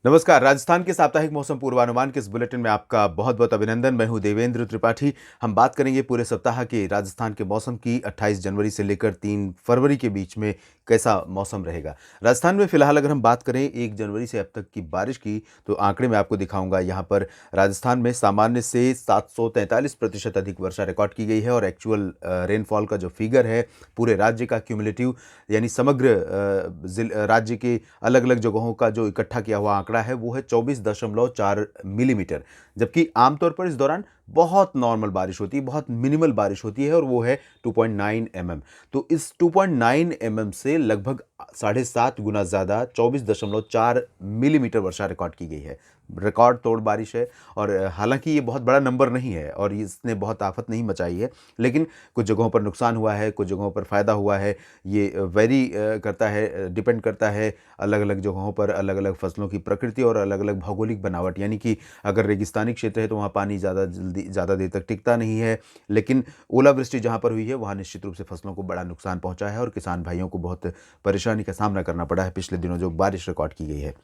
नमस्कार। राजस्थान के साप्ताहिक मौसम पूर्वानुमान के इस बुलेटिन में आपका बहुत-बहुत अभिनंदन। मैं हूं देवेंद्र त्रिपाठी। हम बात करेंगे पूरे सप्ताह के राजस्थान के मौसम की। 28 जनवरी से लेकर 3 फरवरी के बीच में कैसा मौसम रहेगा। राजस्थान में फिलहाल अगर हम बात करें 1 जनवरी से अब तक की बारिश की, तो आंकड़े मैं आपको दिखाऊंगा। यहाँ पर राजस्थान में सामान्य से 743% अधिक वर्षा रिकॉर्ड की गई है और एक्चुअल रेनफॉल का जो फिगर है पूरे राज्य का क्यूमुलेटिव यानी समग्र राज्य के अलग-अलग जगहों का जो इकट्ठा किया हुआ आंकड़ा है वो है 24.4 मिलीमीटर। जबकि आमतौर पर इस दौरान बहुत नॉर्मल बारिश होती है, बहुत मिनिमल बारिश होती है और वो है 2.9 एमएम। तो इस 2.9 एमएम से लगभग 7.5 गुना ज़्यादा 24.4 मिलीमीटर वर्षा रिकॉर्ड की गई है। रिकॉर्ड तोड़ बारिश है और हालाँकि ये बहुत बड़ा नंबर नहीं है और इसने बहुत आफ़त नहीं मचाई है, लेकिन कुछ जगहों पर नुकसान हुआ है, कुछ जगहों पर फ़ायदा हुआ है। ये वेरी करता है, डिपेंड करता है अलग-अलग जगहों पर अलग-अलग फसलों की प्रकृति और अलग-अलग भौगोलिक बनावट। यानी कि अगर रेगिस्तानी क्षेत्र है तो वहाँ पानी ज़्यादा देर तक टिकता नहीं है, लेकिन ओलावृष्टि जहाँ पर हुई है वहाँ निश्चित रूप से फसलों को बड़ा नुकसान पहुँचा है और किसान भाइयों को बहुत परेशानी का सामना करना पड़ा है पिछले दिनों जो बारिश रिकॉर्ड की गई है।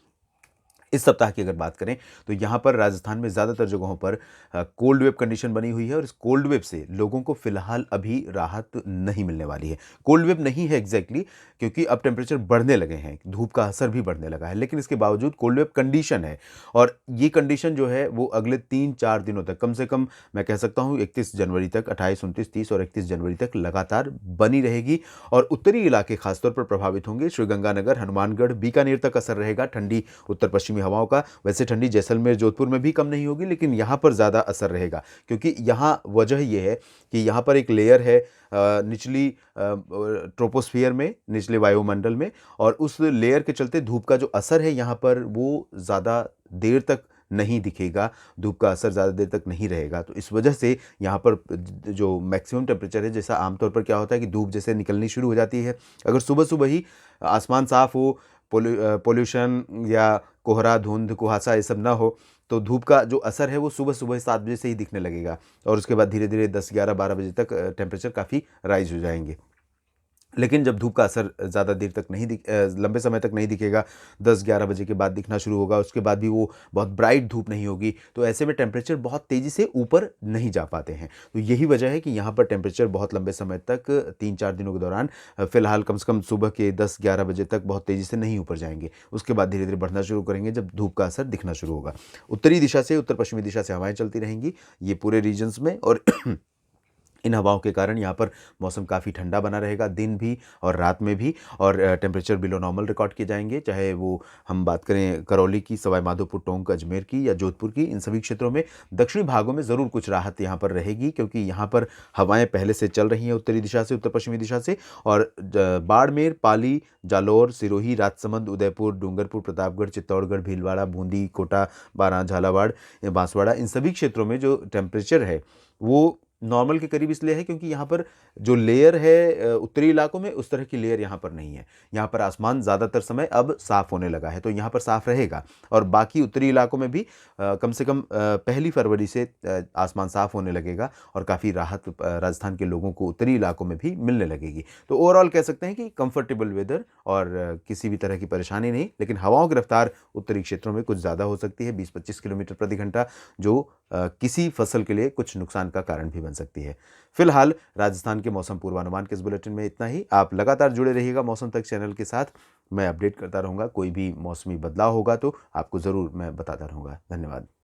इस सप्ताह की अगर बात करें तो यहाँ पर राजस्थान में ज़्यादातर जगहों पर कोल्ड वेव कंडीशन बनी हुई है और इस कोल्ड वेव से लोगों को फिलहाल अभी राहत नहीं मिलने वाली है। कोल्ड वेव नहीं है एग्जैक्टली, क्योंकि अब टेम्परेचर बढ़ने लगे हैं, धूप का असर भी बढ़ने लगा है, लेकिन इसके बावजूद कोल्ड वेव कंडीशन है। और ये कंडीशन जो है वो अगले 3-4 दिनों तक, कम से कम मैं कह सकता हूँ 31 जनवरी तक, 28, 29, 30 और 31 जनवरी तक लगातार बनी रहेगी। और उत्तरी इलाके खासतौर पर प्रभावित होंगे। श्रीगंगानगर, हनुमानगढ़, बीकानेर तक असर रहेगा ठंडी उत्तर पश्चिमी हवाओं का। वैसे ठंडी जैसलमेर, जोधपुर में भी कम नहीं होगी, लेकिन यहाँ पर ज़्यादा असर रहेगा, क्योंकि यहाँ वजह ये है कि यहाँ पर एक लेयर है निचली ट्रोपोस्फियर में, निचले वायुमंडल में, और उस लेयर के चलते धूप का जो असर है यहाँ पर वो ज़्यादा देर तक नहीं दिखेगा, धूप का असर ज़्यादा देर तक नहीं रहेगा। तो इस वजह से यहाँ पर जो मैक्सिमम टेम्परेचर है, जैसा आमतौर पर क्या होता है कि धूप जैसे निकलनी शुरू हो जाती है, अगर सुबह-सुबह ही आसमान साफ हो, पोल्यूशन या कोहरा, धुंध, कुहासा ये सब ना हो, तो धूप का जो असर है वो सुबह-सुबह 7 बजे से ही दिखने लगेगा और उसके बाद धीरे-धीरे 10, 11, 12 बजे तक टेम्परेचर काफ़ी राइज़ हो जाएँगे। लेकिन जब धूप का असर ज़्यादा देर तक लंबे समय तक नहीं दिखेगा, 10-11 बजे के बाद दिखना शुरू होगा, उसके बाद भी वो बहुत ब्राइट धूप नहीं होगी, तो ऐसे में टेम्परेचर बहुत तेज़ी से ऊपर नहीं जा पाते हैं। तो यही वजह है कि यहाँ पर टेम्परेचर बहुत लंबे समय तक 3-4 दिनों के दौरान फ़िलहाल कम से कम सुबह के 10-11 बजे तक बहुत तेज़ी से नहीं ऊपर जाएँगे। उसके बाद धीरे-धीरे बढ़ना शुरू करेंगे जब धूप का असर दिखना शुरू होगा। उत्तरी दिशा से, उत्तर-पश्चिमी दिशा से हवाएँ चलती रहेंगी, ये पूरे रीजन्स में, और इन हवाओं के कारण यहाँ पर मौसम काफ़ी ठंडा बना रहेगा दिन भी और रात में भी, और टेम्परेचर बिलो नॉर्मल रिकॉर्ड किए जाएँगे। चाहे वो हम बात करें करौली की, सवाई माधोपुर, टोंक, अजमेर की या जोधपुर की, इन सभी क्षेत्रों में दक्षिणी भागों में ज़रूर कुछ राहत यहाँ पर रहेगी, क्योंकि यहाँ पर हवाएँ पहले से चल रही हैं उत्तरी दिशा से, उत्तर पश्चिमी दिशा से। और बाड़मेर, पाली, जालौर, सिरोही, राजसमंद, उदयपुर, डूंगरपुर, प्रतापगढ़, चित्तौड़गढ़, भीलवाड़ा, बूंदी, कोटा, बारां, झालावाड़, बांसवाड़ा, इन सभी क्षेत्रों में जो टेम्परेचर है वो नॉर्मल के करीब इसलिए है क्योंकि यहाँ पर जो लेयर है उत्तरी इलाकों में, उस तरह की लेयर यहाँ पर नहीं है। यहाँ पर आसमान ज़्यादातर समय अब साफ़ होने लगा है, तो यहाँ पर साफ़ रहेगा। और बाकी उत्तरी इलाकों में भी कम से कम पहली फरवरी से आसमान साफ़ होने लगेगा और काफ़ी राहत राजस्थान के लोगों को उत्तरी इलाकों में भी मिलने लगेगी। तो ओवरऑल कह सकते हैं कि कंफर्टेबल वेदर और किसी भी तरह की परेशानी नहीं, लेकिन हवाओं की रफ्तार उत्तरी क्षेत्रों में कुछ ज़्यादा हो सकती है, 20-25 किलोमीटर प्रति घंटा, जो किसी फसल के लिए कुछ नुकसान का कारण भी बन सकती है। फिलहाल राजस्थान के मौसम पूर्वानुमान के इस बुलेटिन में इतना ही। आप लगातार जुड़े रहिएगा मौसम तक चैनल के साथ। मैं अपडेट करता रहूँगा, कोई भी मौसमी बदलाव होगा तो आपको ज़रूर मैं बताता रहूँगा। धन्यवाद।